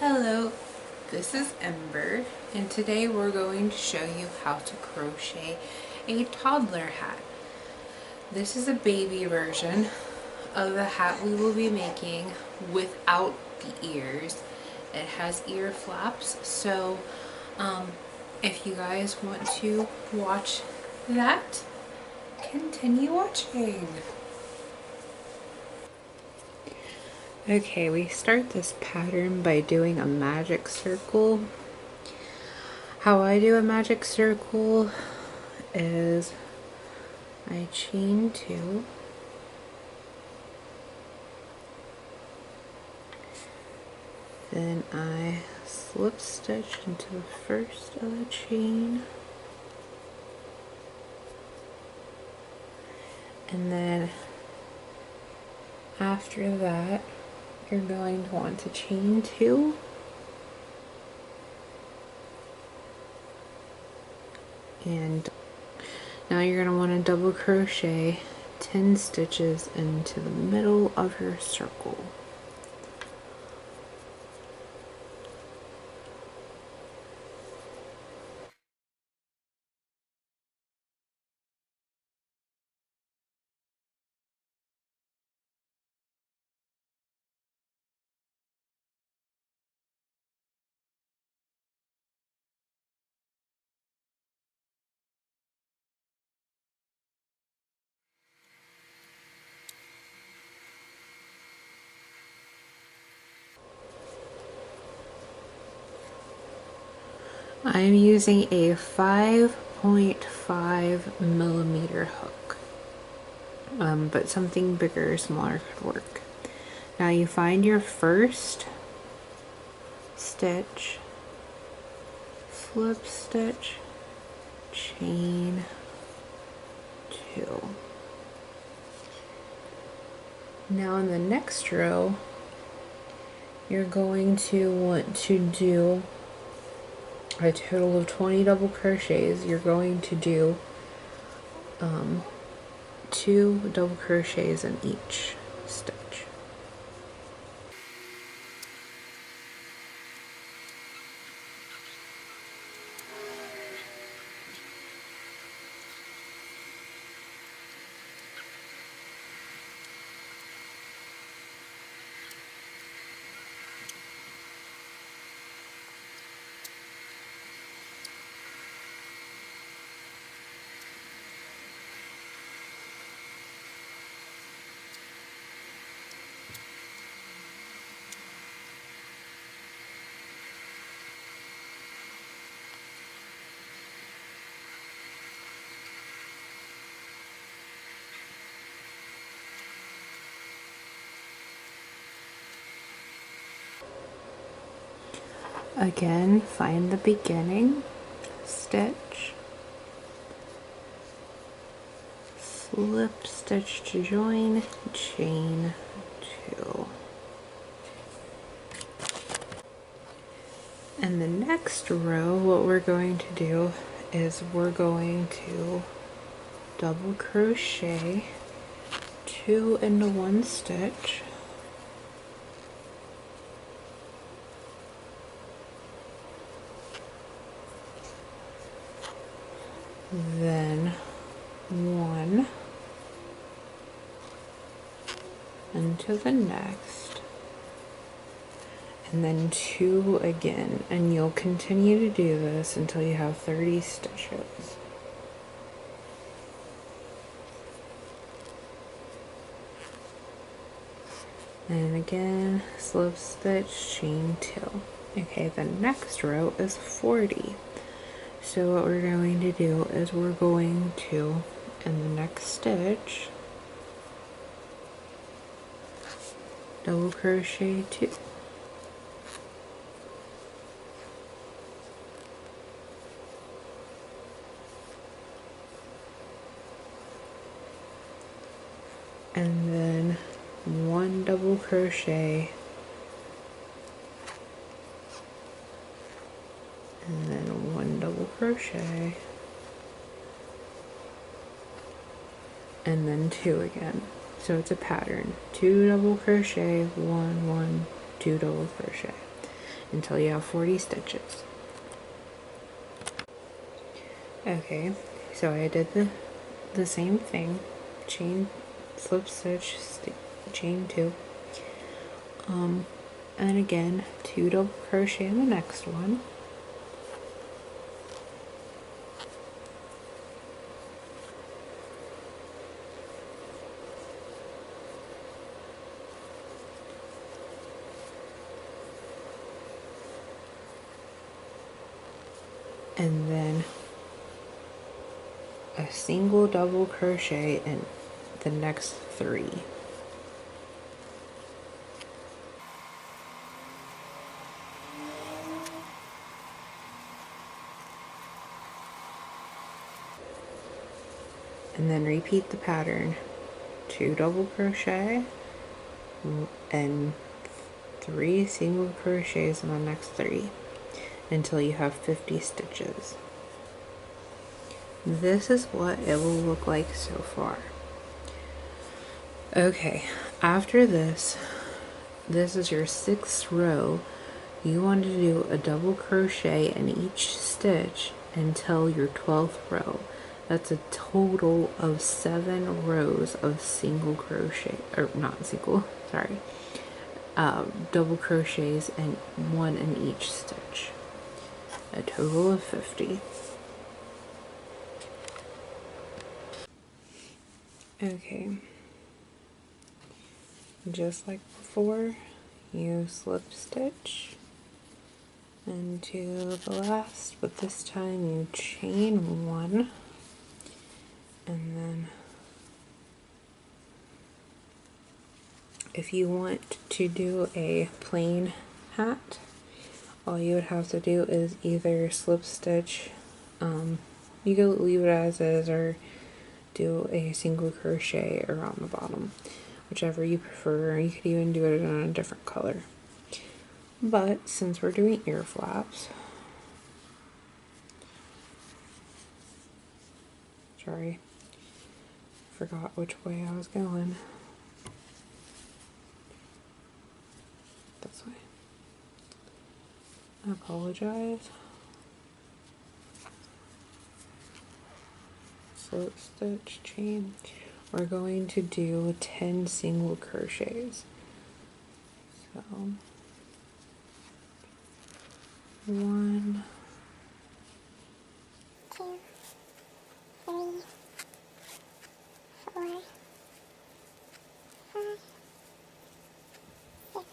Hello, this is Ember, and today we're going to show you how to crochet a toddler hat. This is a baby version of the hat we will be making without the ears. It has ear flaps, so if you guys want to watch that, continue watching. Okay, we start this pattern by doing a magic circle. How I do a magic circle is I chain 2, then I slip stitch into the first of the chain, and then after that you're going to want to chain 2, and now you're going to want to double crochet 10 stitches into the middle of your circle. I'm using a 5.5 millimeter hook, but something bigger or smaller could work. Now you find your first stitch, slip stitch, chain 2. Now in the next row, you're going to want to do a total of 20 double crochets. You're going to do 2 double crochets in each stitch. Again, find the beginning stitch, slip stitch to join, chain 2. And the next row, what we're going to do is we're going to double crochet 2 into 1 stitch, then 1 into the next, and then 2 again, and you'll continue to do this until you have 30 stitches. And again, slip stitch, chain 2. Okay, the next row is 40. So what we're going to do is we're going to, in the next stitch, double crochet 2. And then 1 double crochet, and then 1 double crochet, and then 2 again. So it's a pattern: 2 double crochet, 1 1 2 double crochet. until you have 40 stitches. Okay, so I did the same thing, chain, slip stitch, chain 2, and again 2 double crochet in the next one, and then a single double crochet in the next 3. And then repeat the pattern, 2 double crochet and 3 single crochets in the next 3 until you have 50 stitches. This is what it will look like so far. Okay, after this is your 6th row. You want to do a double crochet in each stitch until your 12th row. That's a total of 7 rows of single crochet, or not single, sorry, double crochets and 1 in each stitch. A total of 50. Okay, just like before, you slip stitch into the last, but this time you chain 1, and then if you want to do a plain hat, all you would have to do is either slip stitch, you could leave it as is or do a single crochet around the bottom, whichever you prefer. You could even do it in a different color. But since we're doing ear flaps, sorry, forgot which way I was going. This way. I apologize. Slip stitch, chain. We're going to do 10 single crochets. So 1, 2, 3, 4, 5, 6,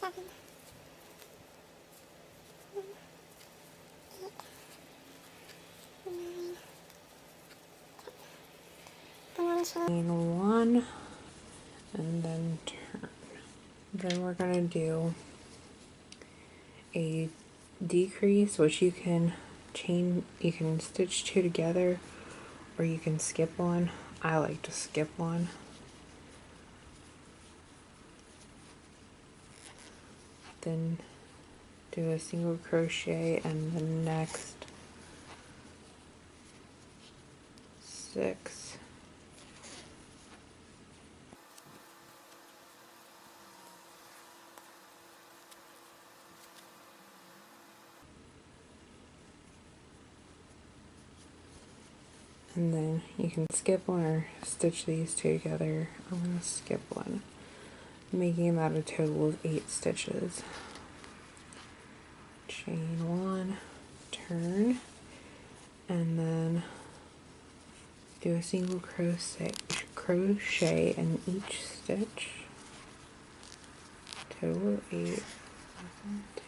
7, 8, 9, 10. chain 1, and then turn. Then we're going to do a decrease, which you can stitch 2 together, or you can skip one. I like to skip one. Then do a single crochet in the next 6. And then you can skip one or stitch these 2 together. I'm going to skip one, making that a total of 8 stitches. Chain 1, turn, and then do a single crochet in each stitch. Total of 8. 1, 2.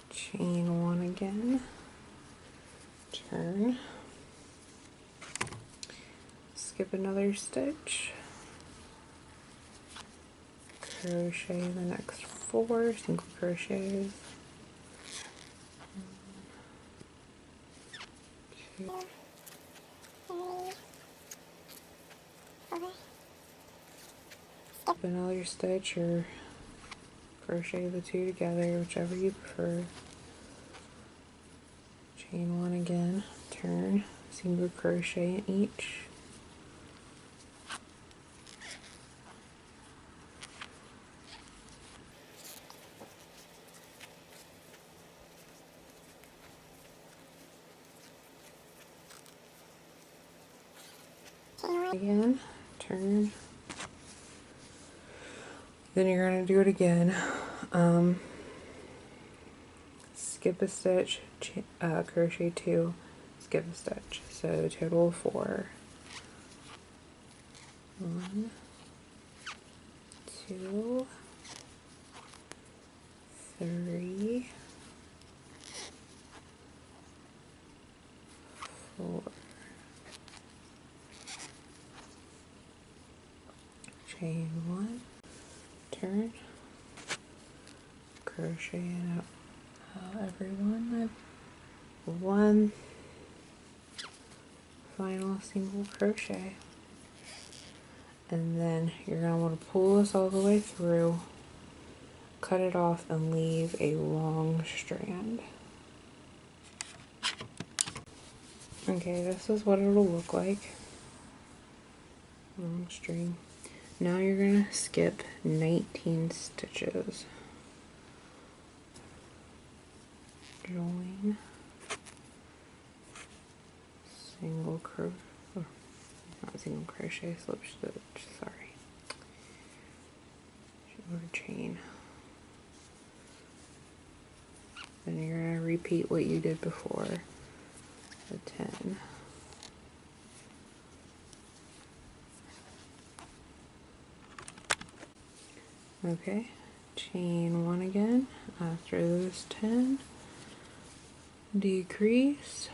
Chain 1 again, turn, skip another stitch, crochet the next 4 single crochets, 1, 2, skip another stitch or crochet the 2 together, whichever you prefer. Chain 1 again, turn, single crochet in each. Again, turn. Then you're going to do it again. Skip a stitch, crochet 2, skip a stitch. So total of 4. 1, 2, 3, 4. Chain 1, turn, crochet in every one, 1 final single crochet, and then you're going to want to pull this all the way through, cut it off, and leave a long strand. Okay, this is what it'll look like. Long string. Now you're going to skip 19 stitches. Join, single crochet, oh, not single crochet, slip stitch, sorry. Or chain. Then you're going to repeat what you did before, the 10. Okay, chain 1 again after those 10, decrease,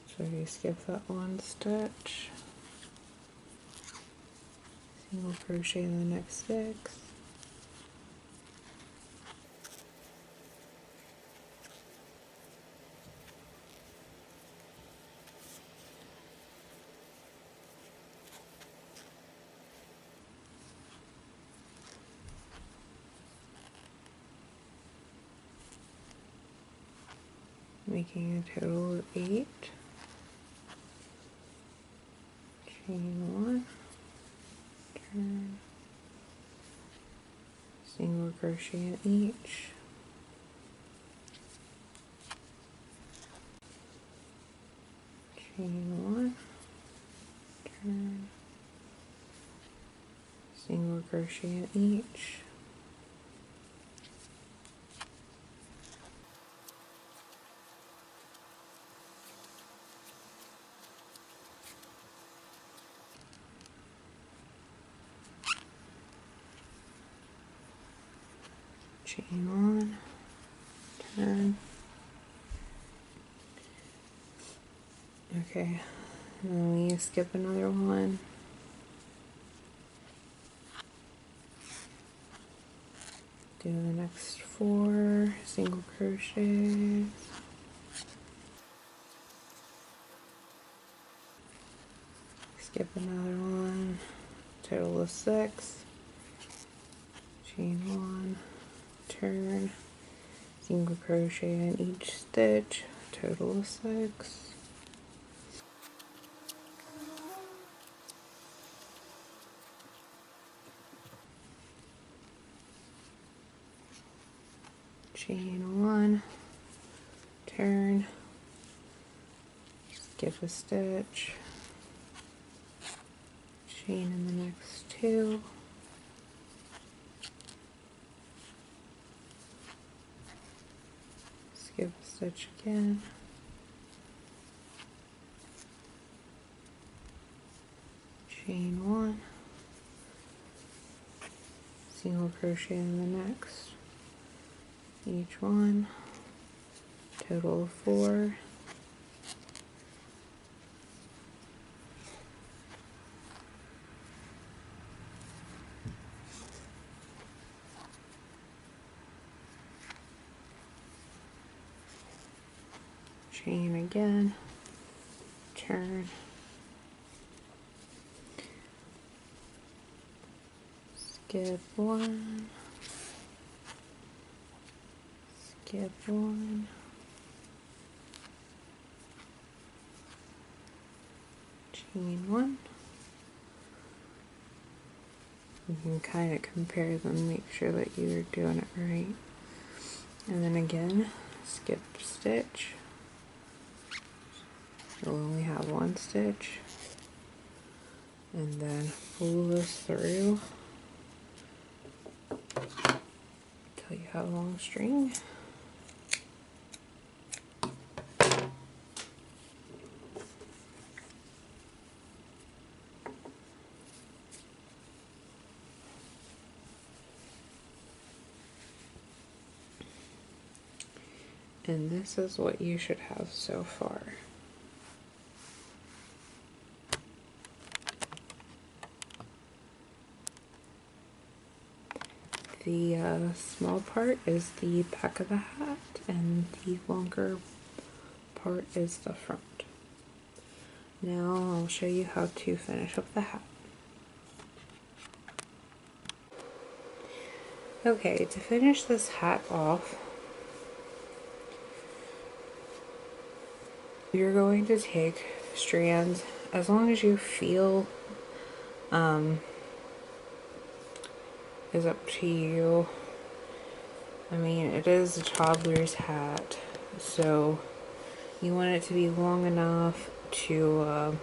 so you skip that 1 stitch, single crochet in the next 6, making a total of 8, chain 1, turn, single crochet in each, chain 1, turn, single crochet in each, chain 1, turn. Okay, and then we skip another one. Do the next 4 single crochets. Skip another one. Total of 6. Chain 1, turn, single crochet in each stitch. Total of 6. Chain 1, turn, skip a stitch, chain in the next 2, skip a stitch again, chain 1, single crochet in the next, each one, total of 4, chain again, turn, skip 1, skip 1, chain one. You can kind of compare them, make sure that you're doing it right. And then again, skip stitch. You'll only have one stitch. And then pull this through till you have a long string. And this is what you should have so far. The small part is the back of the hat, and the longer part is the front. Now I'll show you how to finish up the hat. Okay, to finish this hat off, you're going to take strands, as long as you feel is up to you. I mean, it is a toddler's hat, so you want it to be long enough to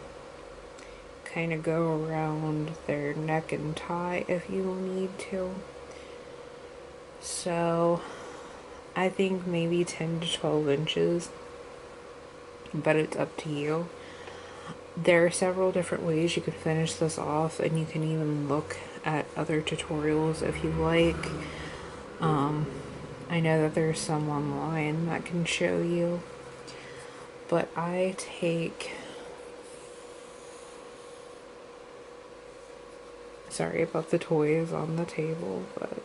kind of go around their neck and tie if you need to. So I think maybe 10 to 12 inches, but it's up to you. There are several different ways you can finish this off, and you can even look at other tutorials if you like. I know that there's some online that can show you, but I take, sorry about the toys on the table, but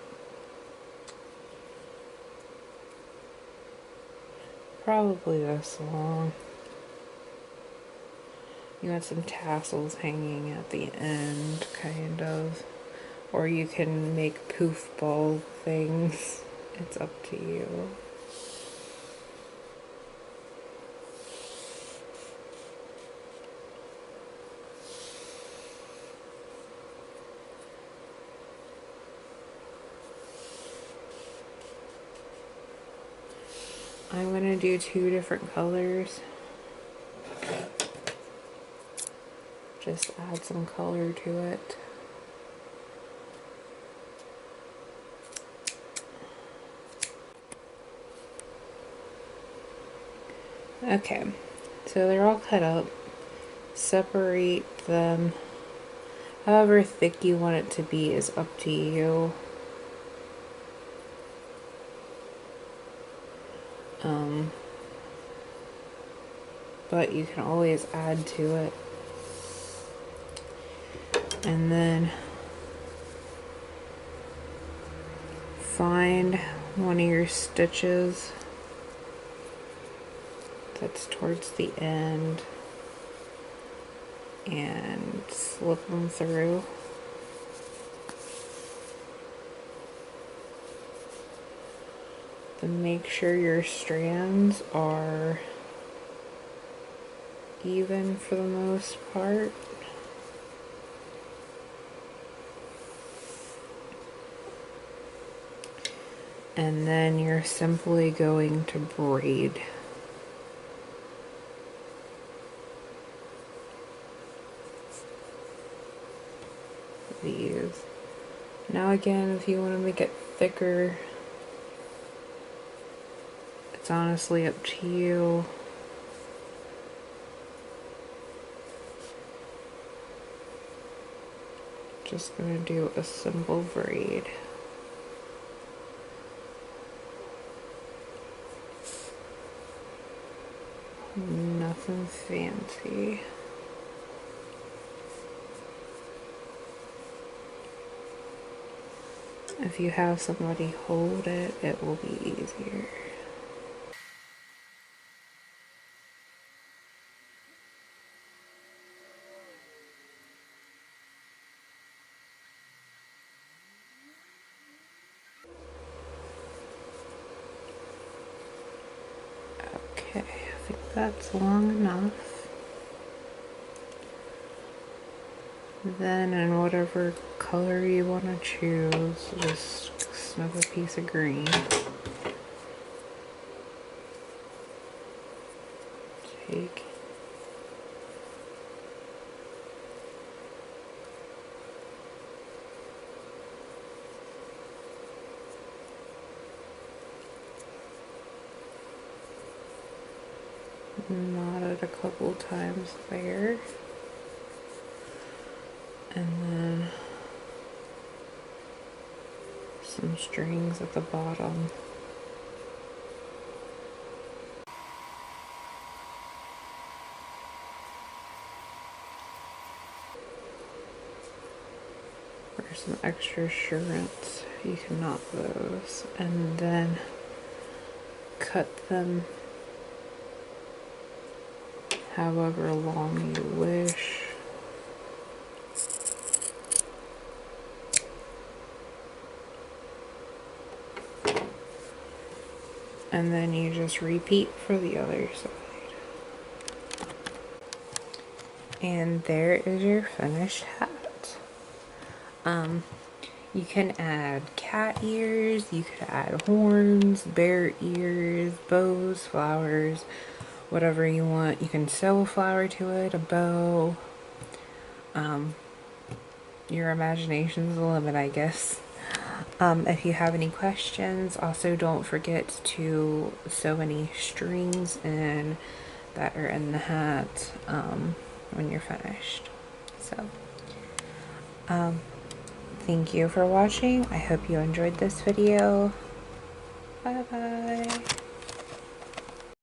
probably this long. You want some tassels hanging at the end, kind of. Or you can make poof ball things. It's up to you. I'm going to do 2 different colors. Just add some color to it. Okay, so they're all cut up. Separate them. However thick you want it to be is up to you. But you can always add to it. And then find one of your stitches that's towards the end and slip them through. Then make sure your strands are even for the most part. And then you're simply going to braid. These. Now again, if you want to make it thicker, it's honestly up to you. Just gonna do a simple braid. Nothing fancy. If you have somebody hold it, it will be easier. Okay, I think that's long enough. Then in whatever color you want to choose, just snip a piece of green. Take knot it a couple times there, and then some strings at the bottom. For some extra assurance, you can knot those, and then cut them however long you wish. And then you just repeat for the other side. And there is your finished hat. You can add cat ears, you could add horns, bear ears, bows, flowers, whatever you want. You can sew a flower to it, a bow. Your imagination's the limit, I guess. If you have any questions, also don't forget to sew any strings in that are in the hat when you're finished. So, thank you for watching. I hope you enjoyed this video. Bye bye.